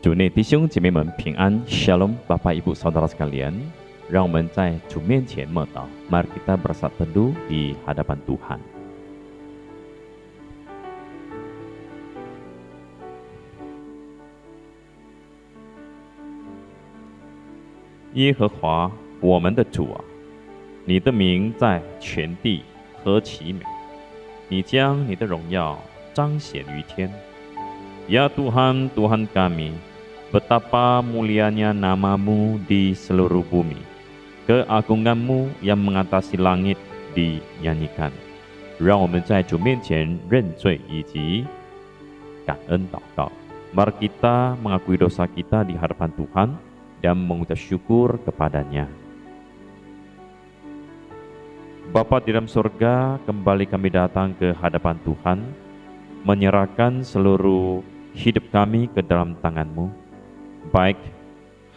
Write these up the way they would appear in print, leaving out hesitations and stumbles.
主内弟兄姐妹们平安 Shalom Bapak Ibu Saudara sekalian. 让我们在主面前默祷 Mari kita bersatu teduh di hadapan Tuhan. 耶和华我们的主啊，你的名在全地何其美！你将你的荣耀彰显于天。Ya Tuhan, Tuhan kami, betapa mulianya namamu di seluruh bumi. Keagunganmu yang mengatasi langit dinyanyikan. 让我们在主面前认罪以及感恩祷告。Mari kita mengakui dosa kita di hadapan Tuhan dan mengucap syukur kepadanya. Bapa di dalam surga, kembali kami datang ke hadapan Tuhan, menyerahkan seluruh hidup kami ke dalam tangan-Mu, baik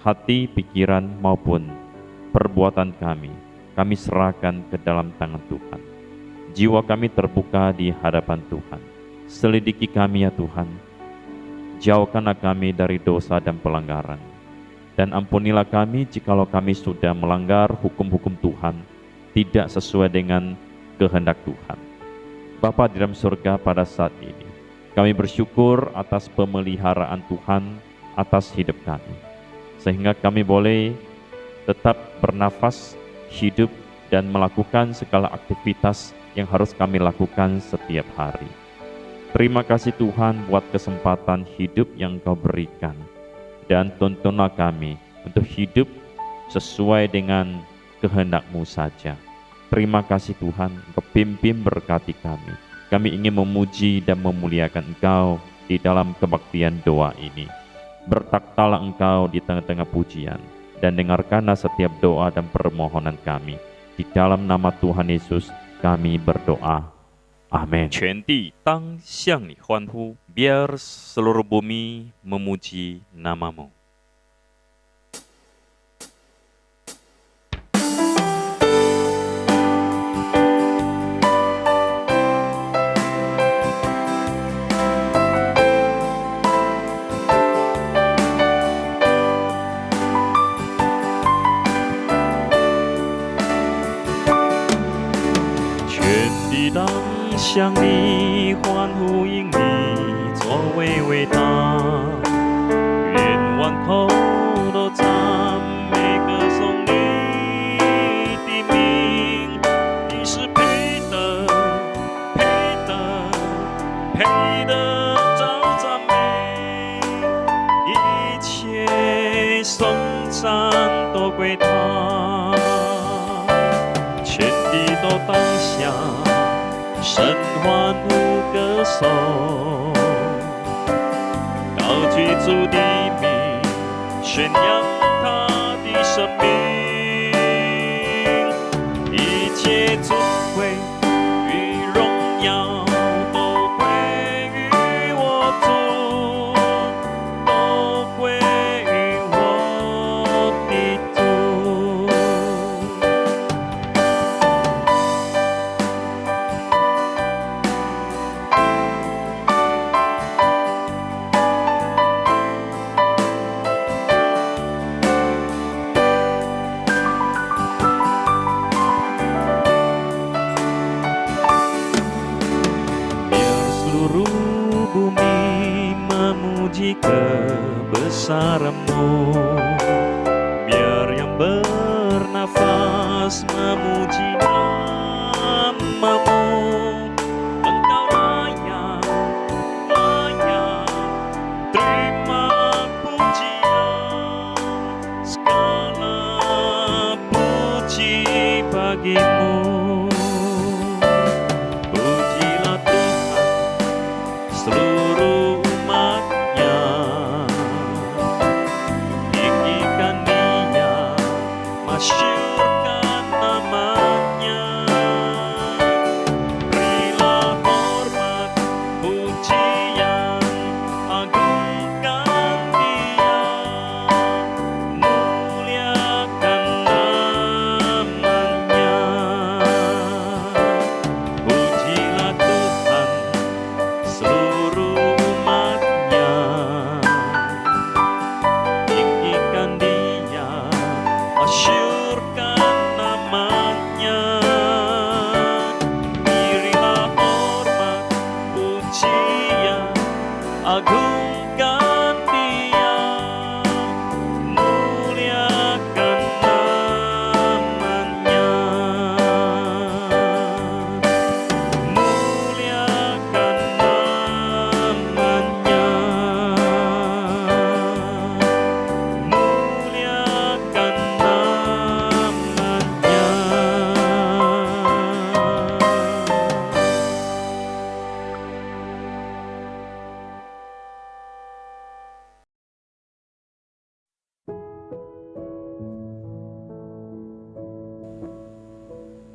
hati, pikiran maupun perbuatan kami serahkan ke dalam tangan Tuhan. Jiwa kami terbuka di hadapan Tuhan. Selidiki kami ya Tuhan, jauhkanlah kami dari dosa dan pelanggaran, dan ampunilah kami jikalau kami sudah melanggar hukum-hukum Tuhan, tidak sesuai dengan kehendak Tuhan. Bapa di dalam surga, pada saat ini kami bersyukur atas pemeliharaan Tuhan atas hidup kami, sehingga kami boleh tetap bernafas, hidup, dan melakukan segala aktivitas yang harus kami lakukan setiap hari. Terima kasih Tuhan buat kesempatan hidup yang Kau berikan, dan tuntunlah kami untuk hidup sesuai dengan kehendak-Mu saja. Terima kasih Tuhan, Engkau pimpin berkati kami. Kami ingin memuji dan memuliakan Engkau di dalam kebaktian doa ini. Bertaktalah Engkau di tengah-tengah pujian, dan dengarkanlah setiap doa dan permohonan kami. Di dalam nama Tuhan Yesus kami berdoa. Amin. 全地当向你欢呼, biar seluruh bumi memuji namamu.当向你欢呼，因你作为伟大，愿万口都赞美歌颂你的名。你是配得遭赞美，一切颂赞都归他，全地都当下神欢呼歌颂，高举主的名，宣扬他的生命，一切尊贵与荣耀都归于我主，都归于我的主。Kebesaran-Mu, biar yang bernafas memuji nama-Mu. Engkau layak terima pujian, segala puji bagi-Mu. Pujilah Tuhan seluruh masyurkan namanya, berilah hormat, pujian, agungkan Dia, muliakan namanya. Pujilah Tuhan seluruh umatnya, masyurkan namanya. Berilah hormat, pujian, agungkan Dia, muliakan namanya, muliakan namanya, muliakan namanya.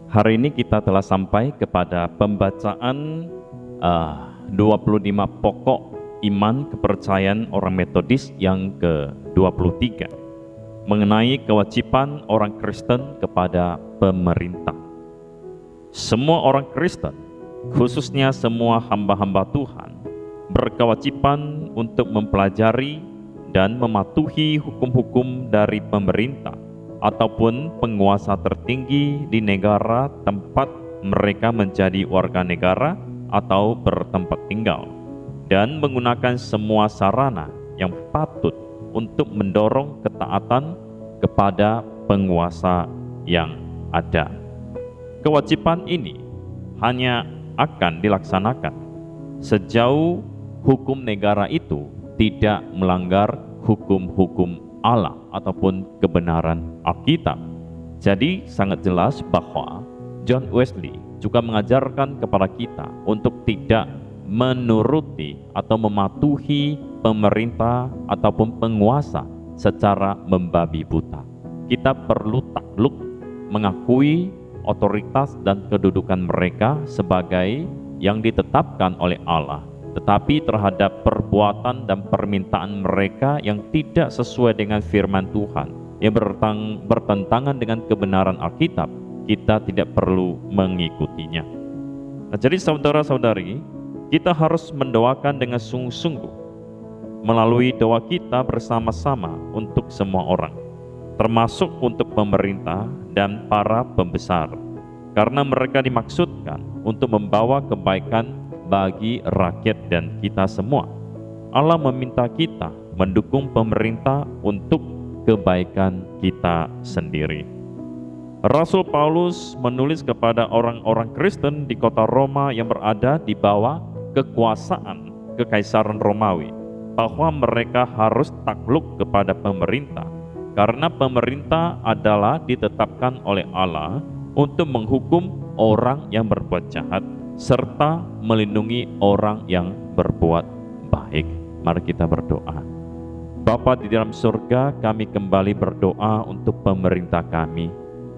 Hari ini kita telah sampai kepada pembacaan 25 pokok iman kepercayaan orang Metodis yang ke-23 mengenai kewajiban orang Kristen kepada pemerintah. Semua orang Kristen, khususnya semua hamba-hamba Tuhan, berkewajiban untuk mempelajari dan mematuhi hukum-hukum dari pemerintah ataupun penguasa tertinggi di negara tempat mereka menjadi warga negara atau bertempat tinggal, dan menggunakan semua sarana yang patut untuk mendorong ketaatan kepada penguasa yang ada. Kewajiban ini hanya akan dilaksanakan sejauh hukum negara itu tidak melanggar hukum-hukum Allah ataupun kebenaran Alkitab. Jadi sangat jelas bahwa John Wesley juga mengajarkan kepada kita untuk tidak menuruti atau mematuhi pemerintah ataupun penguasa secara membabi buta. Kita perlu takluk, mengakui otoritas dan kedudukan mereka sebagai yang ditetapkan oleh Allah, tetapi terhadap perbuatan dan permintaan mereka yang tidak sesuai dengan firman Tuhan, yang bertentangan dengan kebenaran Alkitab, kita tidak perlu mengikutinya. Nah, jadi saudara-saudari, kita harus mendoakan dengan sungguh-sungguh melalui doa kita bersama-sama untuk semua orang, termasuk untuk pemerintah dan para pembesar, karena mereka dimaksudkan untuk membawa kebaikan bagi rakyat dan kita semua. Allah meminta kita mendukung pemerintah untuk kebaikan kita sendiri. Rasul Paulus menulis kepada orang-orang Kristen di kota Roma yang berada di bawah kekuasaan Kekaisaran Romawi bahwa mereka harus takluk kepada pemerintah, karena pemerintah adalah ditetapkan oleh Allah untuk menghukum orang yang berbuat jahat serta melindungi orang yang berbuat baik. Mari kita berdoa. Bapa di dalam surga, kami kembali berdoa untuk pemerintah kami.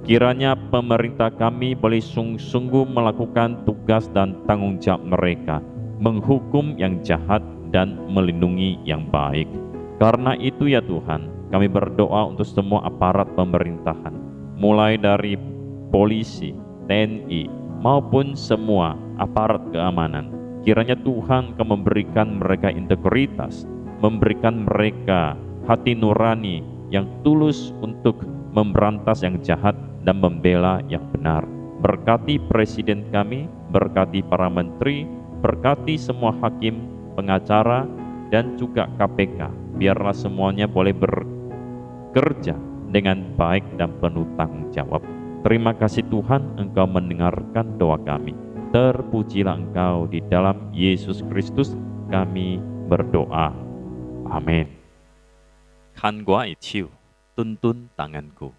Kiranya pemerintah kami boleh sungguh-sungguh melakukan tugas dan tanggung jawab mereka, menghukum yang jahat dan melindungi yang baik. Karena itu ya Tuhan, kami berdoa untuk semua aparat pemerintahan, mulai dari polisi, TNI, maupun semua aparat keamanan. Kiranya Tuhan Kau memberikan mereka integritas, memberikan mereka hati nurani yang tulus untuk memberantas yang jahat dan membela yang benar. Berkati presiden kami, berkati para menteri, berkati semua hakim, pengacara, dan juga KPK. Biarlah semuanya boleh bekerja dengan baik dan penuh tanggung jawab. Terima kasih Tuhan, Engkau mendengarkan doa kami. Terpujilah Engkau, di dalam Yesus Kristus kami berdoa. Amin. Kan gua itu tuntun tanganku.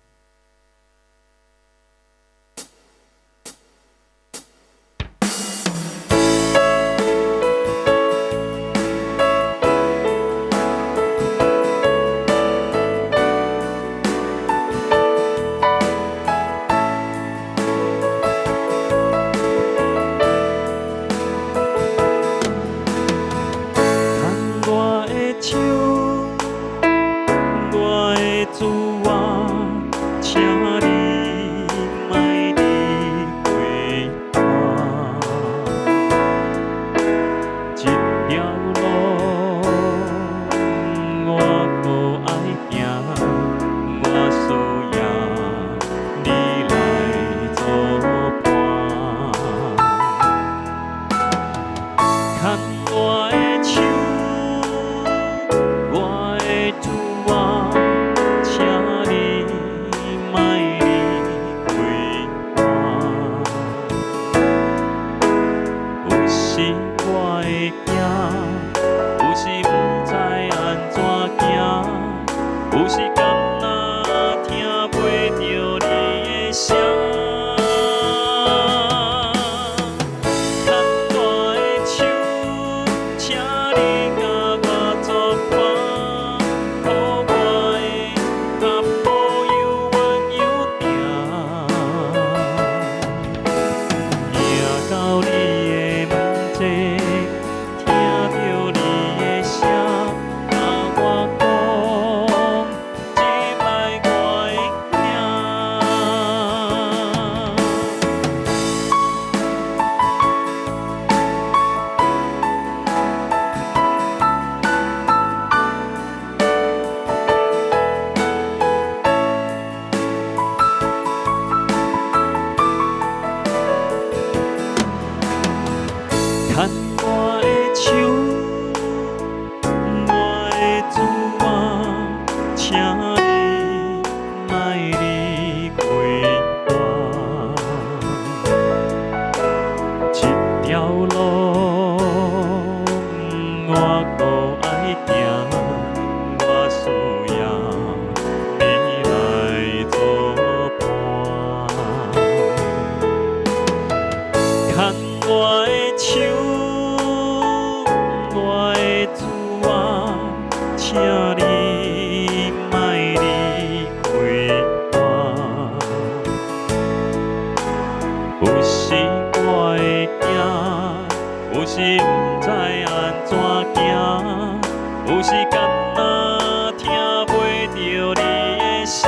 时不知安怎行，有时间若听袂着你的声。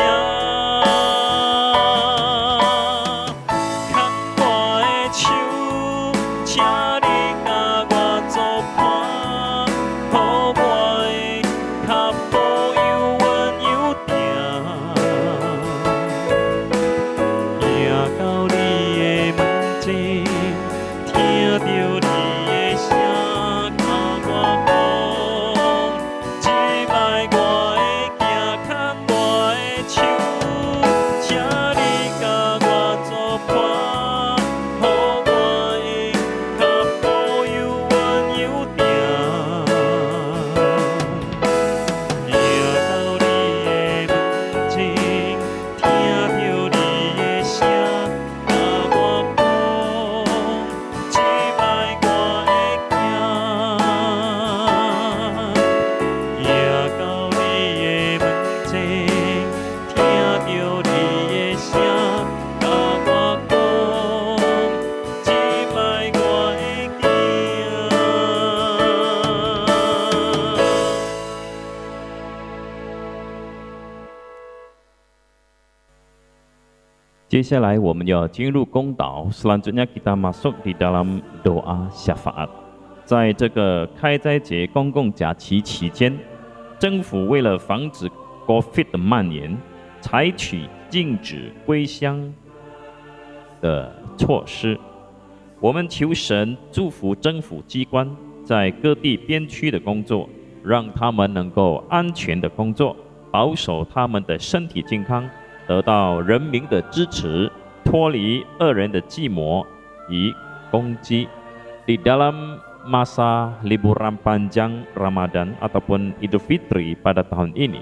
牵我的手，请你甲我作伴，予我的脚步又稳又定，行到你的门前，听着你的声，甲我讲，这摆我会行，牵我的手，请你甲我作伴，予我的脚步又稳又定，行到你的门前，听着你的声，甲我讲，这摆我会行，行到你的门前，听着你的声，甲我讲，这摆我会行。接下来我们要进入公祷 selanjutnya kita masuk di dalam doa syafaat。在这个开斋节公共假期期间，政府为了防止 COVID 的蔓延，采取禁止归乡的措施。我们求神祝福政府机关在各地边区的工作，让他们能够安全的工作，保守他们的身体健康，得到人民的支持，脱离恶人的计谋与攻击。Di dalam masa liburan panjang Ramadan ataupun Idul Fitri pada tahun ini,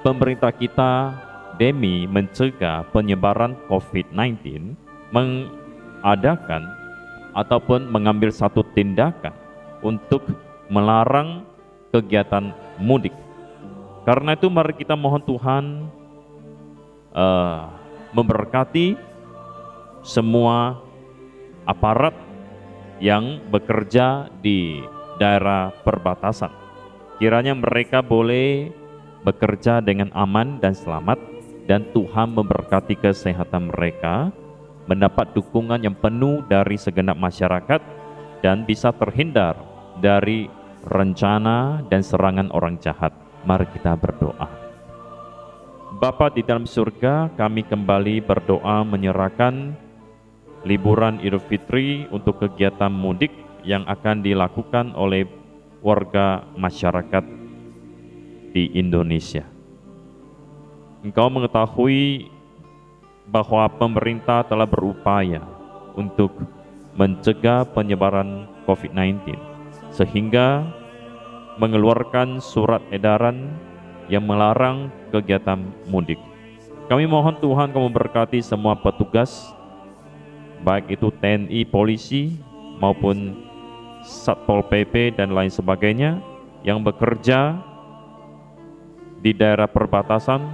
pemerintah kita demi mencegah penyebaran COVID-19 mengadakan ataupun mengambil satu tindakan untuk melarang kegiatan mudik. Karena itu mari kita mohon Tuhan memberkati semua aparat yang bekerja di daerah perbatasan. Kiranya mereka boleh bekerja dengan aman dan selamat, dan Tuhan memberkati kesehatan mereka, mendapat dukungan yang penuh dari segenap masyarakat, dan bisa terhindar dari rencana dan serangan orang jahat. Mari kita berdoa. Bapa di dalam surga, kami kembali berdoa menyerahkan liburan Idul Fitri untuk kegiatan mudik yang akan dilakukan oleh warga masyarakat di Indonesia. Engkau mengetahui bahwa pemerintah telah berupaya untuk mencegah penyebaran COVID-19 sehingga mengeluarkan surat edaran yang melarang kegiatan mudik. Kami mohon Tuhan Kau memberkati semua petugas, baik itu TNI, polisi, maupun Satpol PP dan lain sebagainya yang bekerja di daerah perbatasan.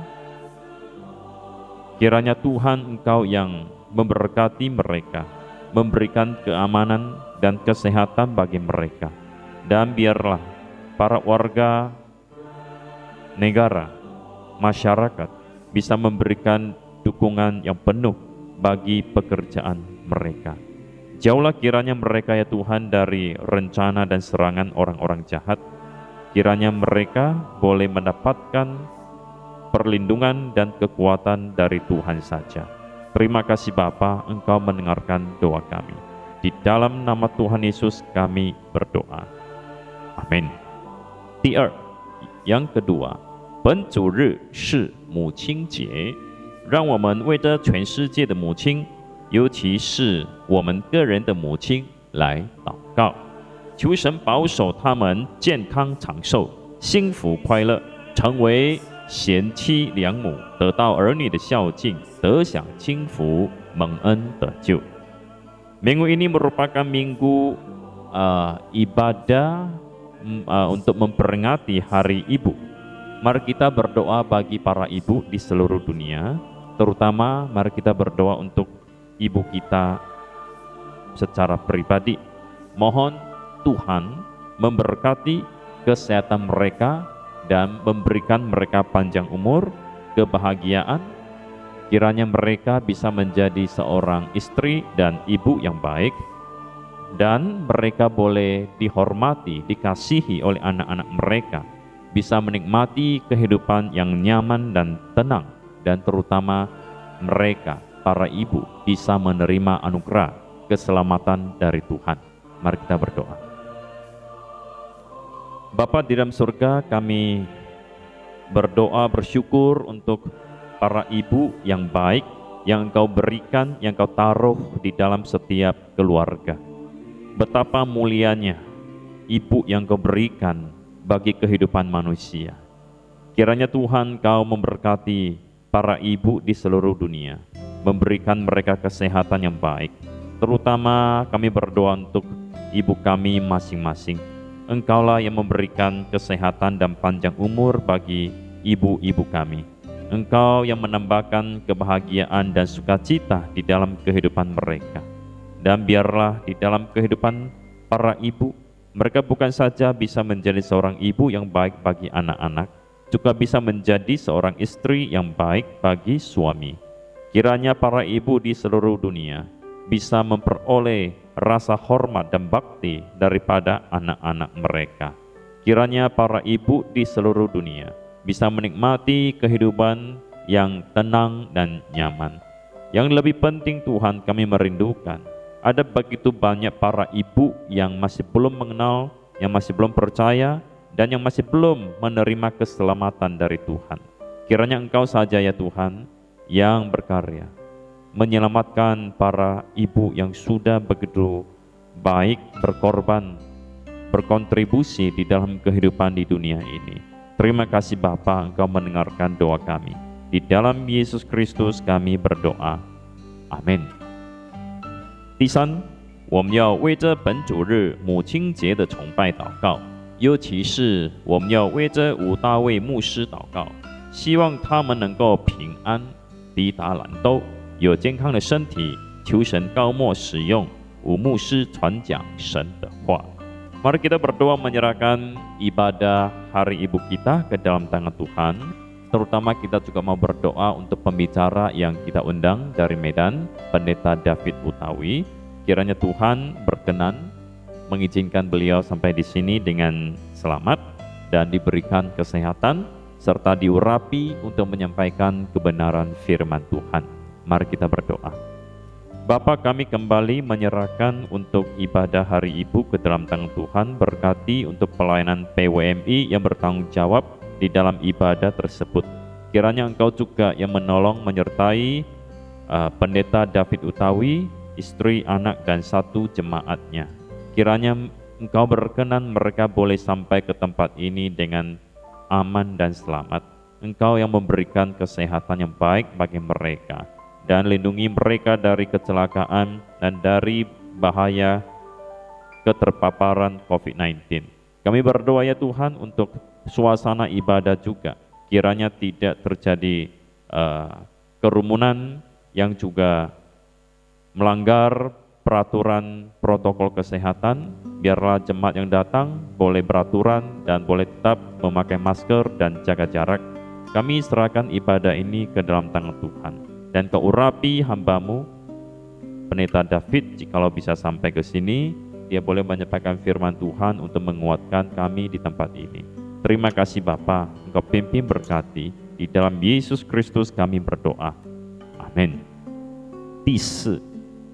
Kiranya Tuhan Engkau yang memberkati mereka, memberikan keamanan dan kesehatan bagi mereka. Dan biarlah para warga negara, masyarakat bisa memberikan dukungan yang penuh bagi pekerjaan mereka. Jauhlah kiranya mereka ya Tuhan dari rencana dan serangan orang-orang jahat. Kiranya mereka boleh mendapatkan perlindungan dan kekuatan dari Tuhan saja. Terima kasih Bapa, Engkau mendengarkan doa kami. Di dalam nama Tuhan Yesus kami berdoa. Amin. Yang kedua, 本主日是母亲节，让我们为着全世界的母亲，尤其是我们个人的母亲来祷告，求神保守他们健康长寿、幸福快乐，成为贤妻良母，得到儿女的孝敬，得享轻福，蒙恩得救。Minggu ini merupakan minggu ibadah untuk memperingati Hari Ibu. Mari kita berdoa bagi para ibu di seluruh dunia, terutama mari kita berdoa untuk ibu kita secara pribadi. Mohon Tuhan memberkati kesehatan mereka dan memberikan mereka panjang umur, kebahagiaan. Kiranya mereka bisa menjadi seorang istri dan ibu yang baik, dan mereka boleh dihormati, dikasihi oleh anak-anak mereka, bisa menikmati kehidupan yang nyaman dan tenang, dan terutama mereka, para ibu, bisa menerima anugerah keselamatan dari Tuhan. Mari kita berdoa. Bapa di dalam surga, kami berdoa bersyukur untuk para ibu yang baik, yang Engkau berikan, yang Engkau taruh di dalam setiap keluarga. Betapa mulianya ibu yang Kau berikan bagi kehidupan manusia. Kiranya Tuhan Kau memberkati para ibu di seluruh dunia, memberikan mereka kesehatan yang baik. Terutama kami berdoa untuk ibu kami masing-masing. Engkaulah yang memberikan kesehatan dan panjang umur bagi ibu-ibu kami. Engkau yang menambahkan kebahagiaan dan sukacita di dalam kehidupan mereka. Dan biarlah di dalam kehidupan para ibu, mereka bukan saja bisa menjadi seorang ibu yang baik bagi anak-anak, juga bisa menjadi seorang istri yang baik bagi suami. Kiranya para ibu di seluruh dunia bisa memperoleh rasa hormat dan bakti daripada anak-anak mereka. Kiranya para ibu di seluruh dunia bisa menikmati kehidupan yang tenang dan nyaman. Yang lebih penting Tuhan, kami merindukan ada begitu banyak para ibu yang masih belum mengenal, yang masih belum percaya, dan yang masih belum menerima keselamatan dari Tuhan. Kiranya Engkau saja ya Tuhan yang berkarya, menyelamatkan para ibu yang sudah begitu baik berkorban, berkontribusi di dalam kehidupan di dunia ini. Terima kasih Bapa, Engkau mendengarkan doa kami. Di dalam Yesus Kristus kami berdoa. Amin. 第三，我们要为这本主日母亲节的崇拜祷告，尤其是我们要为这吴大卫牧师祷告，希望他们能够平安抵达兰州，有健康的身体，求神高莫使用吴牧师传讲神的话。Mari kita berdoa menyerahkan ibadah Hari Ibu kita ke dalam tangan Tuhan. Terutama kita juga mau berdoa untuk pembicara yang kita undang dari Medan, Pendeta David Utawi. Kiranya Tuhan berkenan mengizinkan beliau sampai di sini dengan selamat dan diberikan kesehatan serta diurapi untuk menyampaikan kebenaran firman Tuhan. Mari kita berdoa. Bapa, kami kembali menyerahkan untuk ibadah Hari Ibu ke dalam tangan Tuhan. Berkati untuk pelayanan PWMI yang bertanggung jawab di dalam ibadah tersebut. Kiranya Engkau juga yang menolong menyertai Pendeta David Utawi, istri, anak, dan satu jemaatnya. Kiranya Engkau berkenan mereka boleh sampai ke tempat ini dengan aman dan selamat. Engkau yang memberikan kesehatan yang baik bagi mereka, dan lindungi mereka dari kecelakaan dan dari bahaya keterpaparan COVID-19. Kami berdoa ya Tuhan untuk suasana ibadah juga. Kiranya tidak terjadi kerumunan yang juga melanggar peraturan protokol kesehatan. Biarlah jemaat yang datang boleh beraturan dan boleh tetap memakai masker dan jaga jarak. Kami serahkan ibadah ini ke dalam tangan Tuhan. Dan Kau urapi hamba-Mu, Pendeta David, jikalau bisa sampai ke sini, dia boleh menyampaikan firman Tuhan untuk menguatkan kami di tempat ini. Terima kasih Bapa, Engkau pimpin berkati, di dalam Yesus Kristus kami berdoa. Amin. 第四，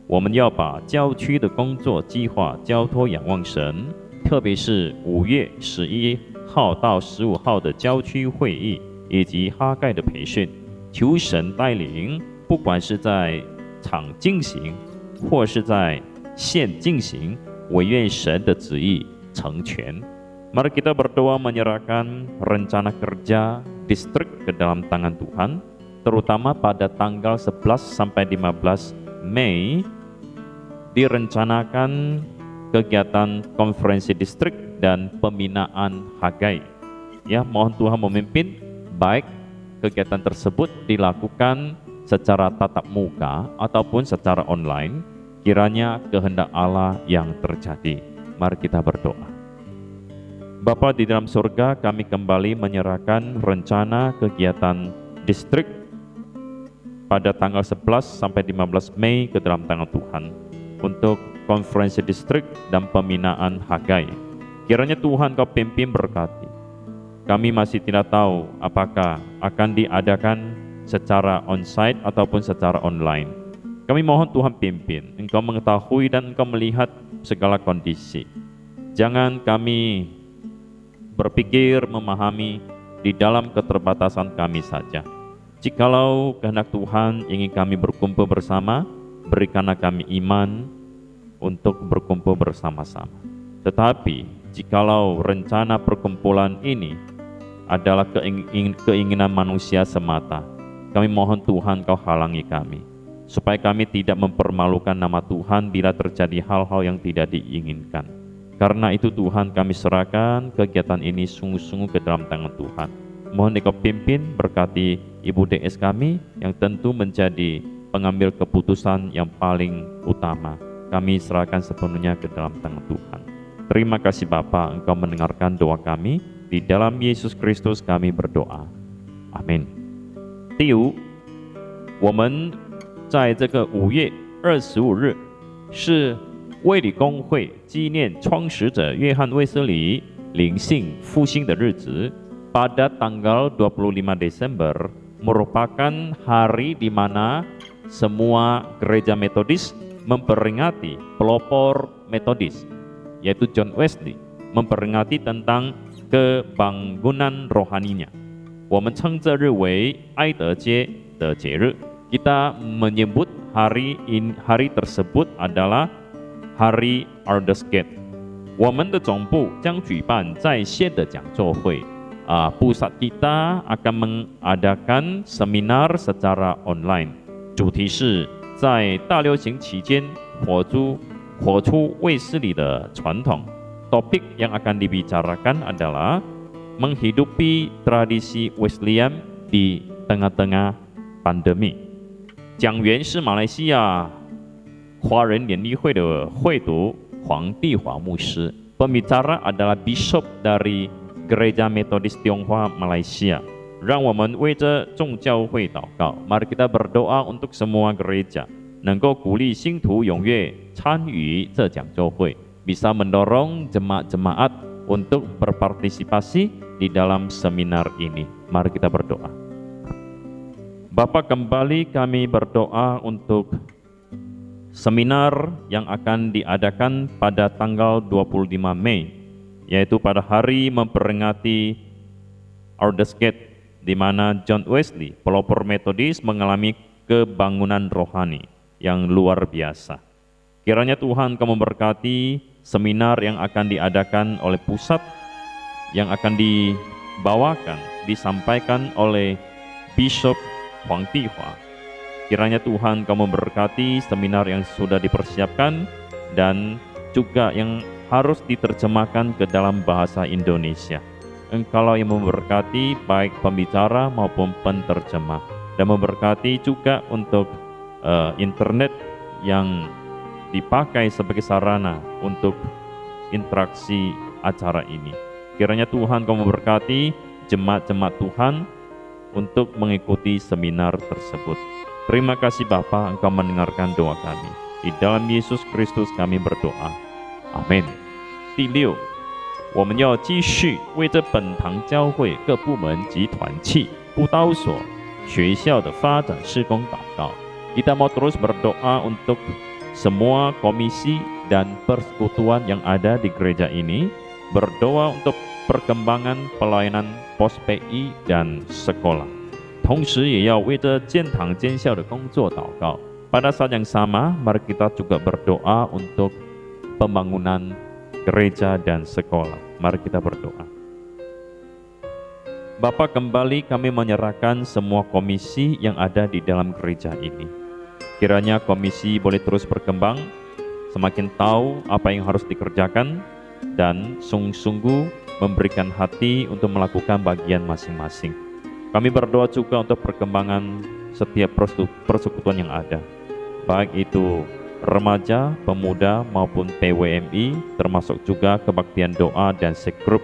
我们要把郊区的工作计划交托仰望神，特别是5月11号到15号的郊区会议以及哈盖的培训。求神带领，不管是在场进行，或是在线进行，我愿神的旨意成全。Mari kita berdoa menyerahkan rencana kerja distrik ke dalam tangan Tuhan, terutama pada tanggal 11 sampai 15 Mei direncanakan kegiatan konferensi distrik dan pembinaan Hagai. Ya, mohon Tuhan memimpin, baik kegiatan tersebut dilakukan secara tatap muka ataupun secara online, kiranya kehendak Allah yang terjadi. Mari kita berdoa. Bapa di dalam surga, kami kembali menyerahkan rencana kegiatan distrik pada tanggal 11 sampai 15 Mei ke dalam tangan Tuhan untuk konferensi distrik dan pembinaan Hagai. Kiranya Tuhan Kau pimpin berkati. Kami masih tidak tahu apakah akan diadakan secara onsite ataupun secara online. Kami mohon Tuhan pimpin, Engkau mengetahui dan Engkau melihat segala kondisi. Jangan kami berpikir memahami di dalam keterbatasan kami saja. Jikalau kehendak Tuhan ingin kami berkumpul bersama, berikanlah kami iman untuk berkumpul bersama-sama. Tetapi jikalau rencana perkumpulan ini adalah keinginan manusia semata, kami mohon Tuhan Kau halangi kami, supaya kami tidak mempermalukan nama Tuhan bila terjadi hal-hal yang tidak diinginkan. Karena itu Tuhan, kami serahkan kegiatan ini sungguh-sungguh ke dalam tangan Tuhan. Mohon Engkau pimpin, berkati Ibu DS kami yang tentu menjadi pengambil keputusan yang paling utama. Kami serahkan sepenuhnya ke dalam tangan Tuhan. Terima kasih Bapa, Engkau mendengarkan doa kami. Di dalam Yesus Kristus kami berdoa. Amin. 第五，我们在这个5月25日是卫理公会纪念创始者约翰卫斯理灵性复兴的日子。Pada tanggal 25 Desember merupakan hari di mana semua gereja Metodis memperingati pelopor Metodis, yaitu John Wesley, memperingati tentang kebangunan rohaninya. 我们称这日为爱德节的节日。Kita menyebut hari tersebut adalah Hari Aldersgate。我们的总部将举办在线的讲座会。Pusat kita akan mengadakan seminar secara online。主题是在大流行期间活出卫斯理的传统。Topik yang akan dibicarakan adalah menghidupi tradisi Wesleyan di tengah-tengah pandemi。讲员是马来西亚华人联谊会的会督黄帝华牧师。Pembicara adalah bishop dari Gereja Metodis Tionghoa Malaysia。让我们为这众教会祷告。Mari kita berdoa untuk semua gereja， 能够鼓励信徒踊跃参与这讲座会， bisa mendorong jemaat-jemaat untuk berpartisipasi di dalam seminar ini. Mari kita berdoa. Bapa, kembali kami berdoa untuk seminar yang akan diadakan pada tanggal 25 Mei, yaitu pada hari memperingati Aldersgate, di mana John Wesley, pelopor Metodis, mengalami kebangunan rohani yang luar biasa. Kiranya Tuhan Kau memberkati seminar yang akan diadakan oleh pusat, yang akan disampaikan oleh Bishop Huang Tihua. Kiranya Tuhan Kau memberkati seminar yang sudah dipersiapkan dan juga yang harus diterjemahkan ke dalam bahasa Indonesia. Engkaulah yang memberkati baik pembicara maupun penterjemah, dan memberkati juga untuk internet yang dipakai sebagai sarana untuk interaksi acara ini. Kiranya Tuhan Kau memberkati jemaat-jemaat Tuhan untuk mengikuti seminar tersebut. Terima kasih Bapa, Engkau mendengarkan doa kami. Di dalam Yesus Kristus kami berdoa. Amin. 第六，我们要继续为这本堂教会各部门及团契、布道所、学校的发展事工祷告。Kita mau terus berdoa untuk semua komisi dan persekutuan yang ada di gereja ini, berdoa untuk perkembangan pelayanan pos PI dan sekolah. 同时也要为这建堂建校的工作祷告。Pada saat yang sama, mari kita juga berdoa untuk pembangunan gereja dan sekolah. Mari kita berdoa. Bapa, kembali kami menyerahkan semua komisi yang ada di dalam gereja ini. Kiranya komisi boleh terus berkembang, semakin tahu apa yang harus dikerjakan, dan sungguh-sungguh memberikan hati untuk melakukan bagian masing-masing. Kami berdoa juga untuk perkembangan setiap persekutuan yang ada, baik itu remaja, pemuda maupun PWMI, termasuk juga kebaktian doa dan sekgrup.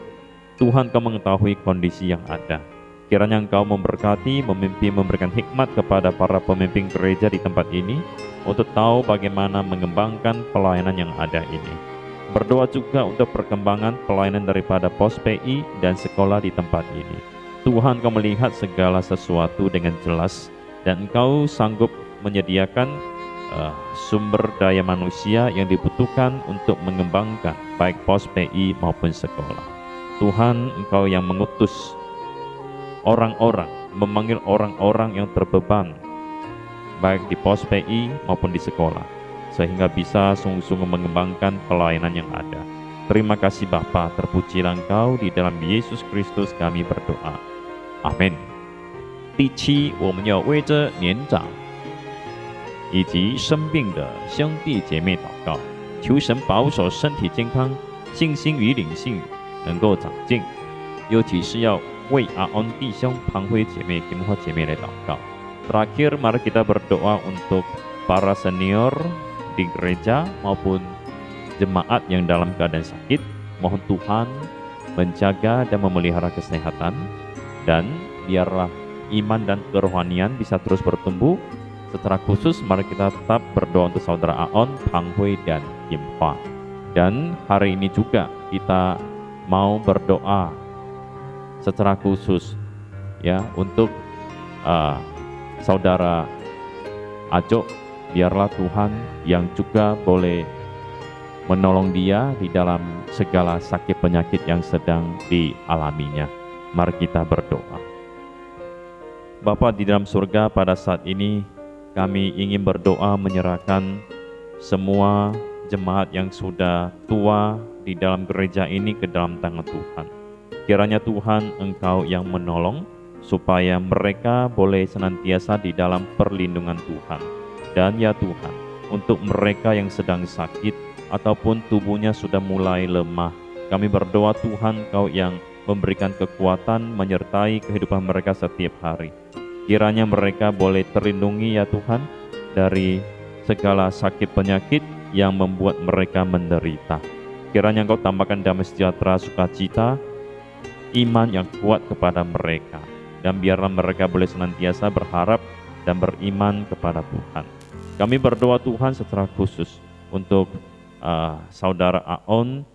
Tuhan, Kau mengetahui kondisi yang ada. Kiranya Engkau memberkati, memimpin, memberikan hikmat kepada para pemimpin gereja di tempat ini untuk tahu bagaimana mengembangkan pelayanan yang ada ini. Berdoa juga untuk perkembangan pelayanan daripada pos PI dan sekolah di tempat ini. Tuhan, Kau melihat segala sesuatu dengan jelas dan Engkau sanggup menyediakan sumber daya manusia yang dibutuhkan untuk mengembangkan baik pos PI maupun sekolah. Tuhan, Engkau yang mengutus orang-orang, memanggil orang-orang yang terbeban baik di pos PI maupun di sekolah, sehingga bisa sungguh-sungguh mengembangkan pelayanan yang ada. Terima kasih Bapa, terpujilah Engkau, di dalam Yesus Kristus kami berdoa. Amin. 第七，我们要为着年长以及生病的兄弟姐妹祷告，求神保守身体健康，信心与灵性能够长进，尤其是要为阿on弟兄、庞辉姐妹、金花姐妹来祷告。Terakhir, mari kita berdoa untuk para senior di gereja maupun jemaat yang dalam keadaan sakit. Mohon Tuhan menjaga dan memelihara kesehatan, dan biarlah iman dan kerohanian bisa terus bertumbuh. Secara khusus, mari kita tetap berdoa untuk saudara Aon, Pang Hui, dan Kim Hwa. Dan hari ini juga kita mau berdoa secara khusus ya untuk saudara Ajo. Biarlah Tuhan yang juga boleh menolong dia di dalam segala sakit penyakit yang sedang dialaminya. Mari kita berdoa. Bapa di dalam surga, pada saat ini kami ingin berdoa menyerahkan semua jemaat yang sudah tua di dalam gereja ini ke dalam tangan Tuhan. Kiranya Tuhan, Engkau yang menolong supaya mereka boleh senantiasa di dalam perlindungan Tuhan. Dan ya Tuhan, untuk mereka yang sedang sakit ataupun tubuhnya sudah mulai lemah, kami berdoa Tuhan, Engkau yang memberikan kekuatan menyertai kehidupan mereka setiap hari. Kiranya mereka boleh terlindungi ya Tuhan dari segala sakit penyakit yang membuat mereka menderita. Kiranya Engkau tambahkan damai sejahtera, sukacita, iman yang kuat kepada mereka. Dan biarlah mereka boleh senantiasa berharap dan beriman kepada Tuhan. Kami berdoa Tuhan secara khusus untuk saudara Aon,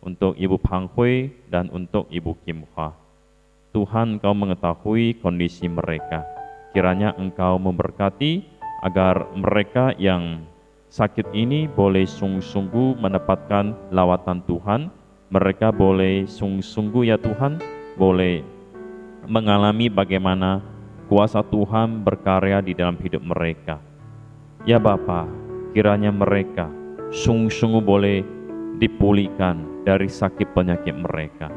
untuk Ibu Pang Hui, dan untuk Ibu Kim Hwa. Tuhan, Engkau mengetahui kondisi mereka. Kiranya Engkau memberkati agar mereka yang sakit ini boleh sungguh-sungguh mendapatkan lawatan Tuhan. Mereka boleh sungguh-sungguh ya Tuhan, boleh mengalami bagaimana kuasa Tuhan berkarya di dalam hidup mereka. Ya Bapa, kiranya mereka sungguh-sungguh boleh dipulihkan dari sakit penyakit mereka.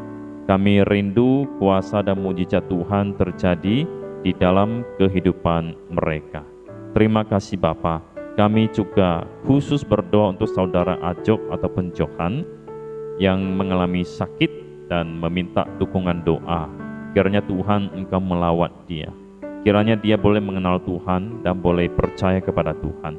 Kami rindu kuasa dan mujizat Tuhan terjadi di dalam kehidupan mereka. Terima kasih Bapa. Kami juga khusus berdoa untuk saudara Ajok ataupun Johan yang mengalami sakit dan meminta dukungan doa. Kiranya Tuhan Engkau melawat dia. Kiranya dia boleh mengenal Tuhan dan boleh percaya kepada Tuhan.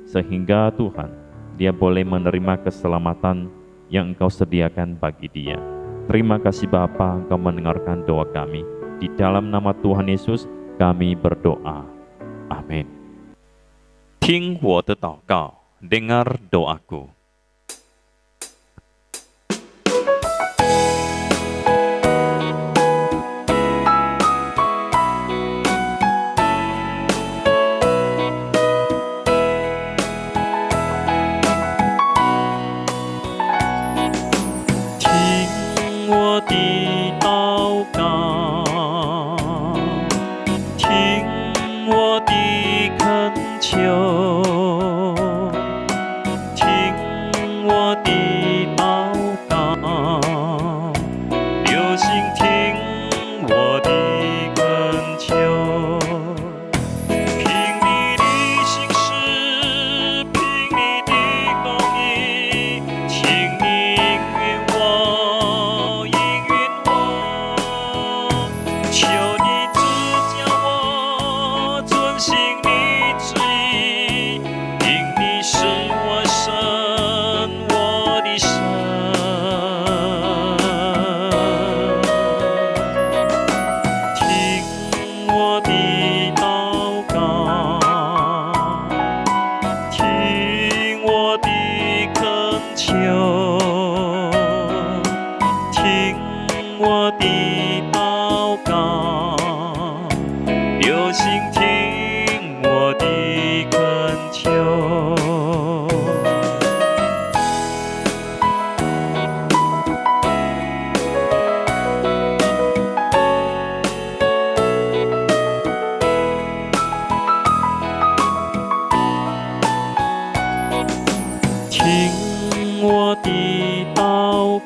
Sehingga Tuhan, dia boleh menerima keselamatan yang Engkau sediakan bagi dia. Terima kasih Bapa, Engkau mendengarkan doa kami. Di dalam nama Tuhan Yesus kami berdoa. Amin. 听我的祷告, dengar doaku.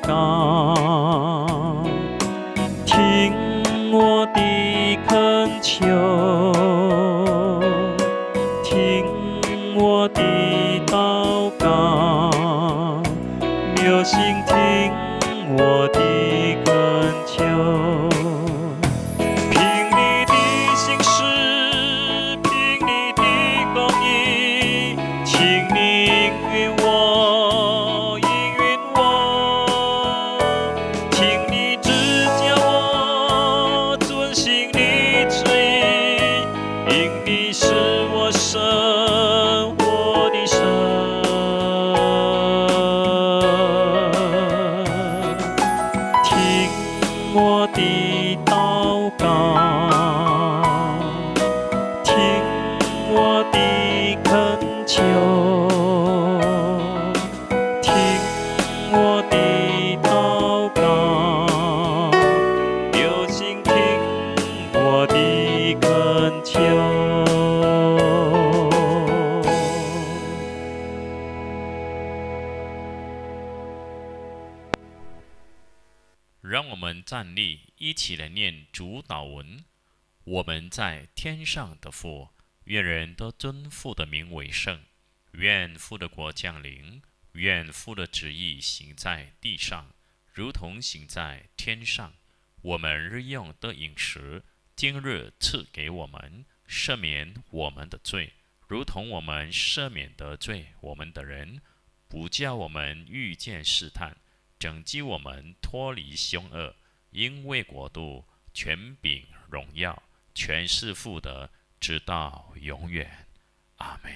告，听我的恳求，听我的祷告，有心听我的恳求。凭你的信实，凭你的公义，请你应允我，应允我，请你指教我遵行你旨意，因你是我生活的神。听我的祷告，听我的恳求，听我的祷告，有心听我的恳求。让我们站立，一起来念主祷文。我们在天上的父，愿人都尊父的名为圣。愿父的国降临，愿父的旨意行在地上，如同行在天上。我们日用的饮食，今日赐给我们，赦免我们的罪，如同我们赦免得罪我们的人，不叫我们遇见试探，拯救我们脱离凶恶。因为国度、权柄、荣耀，全是父的，直到永远。阿们。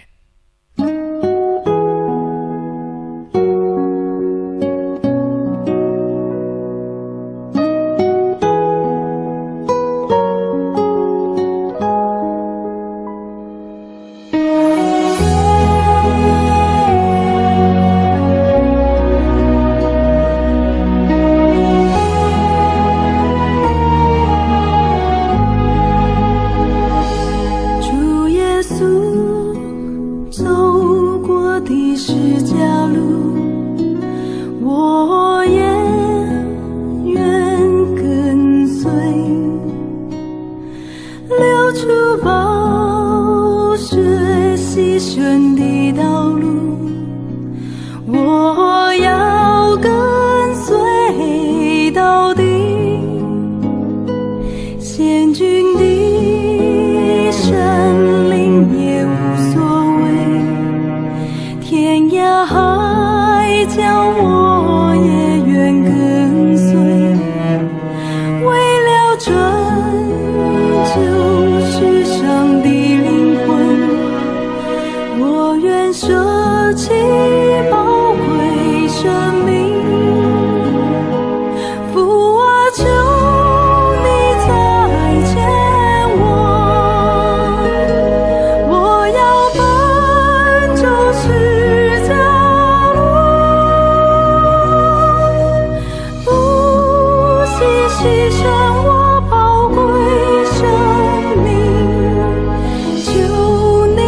求你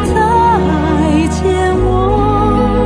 再见我。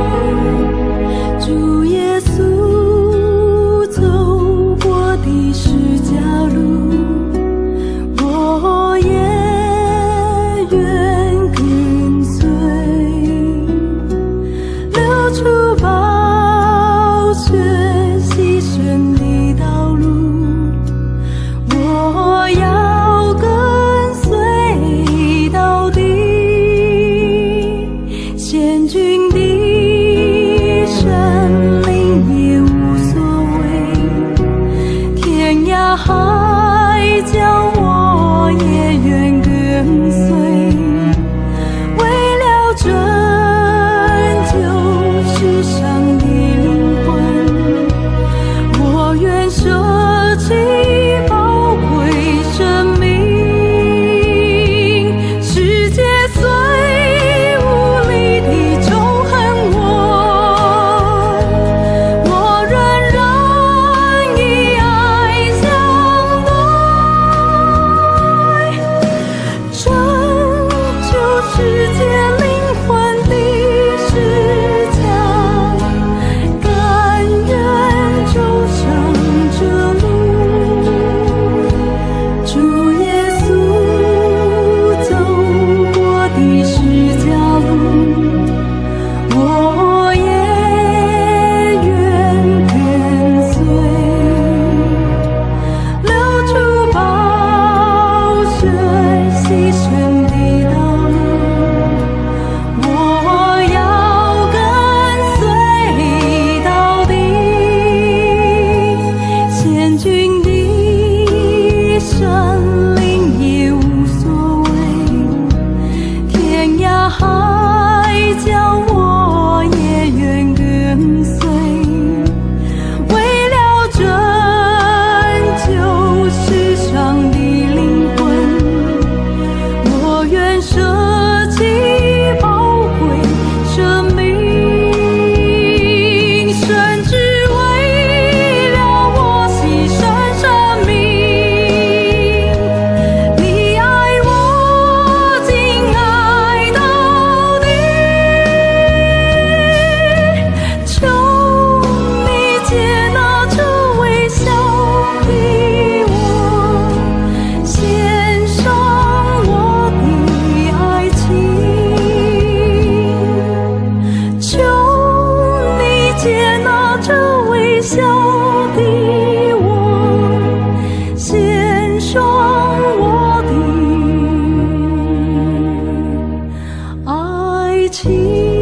你。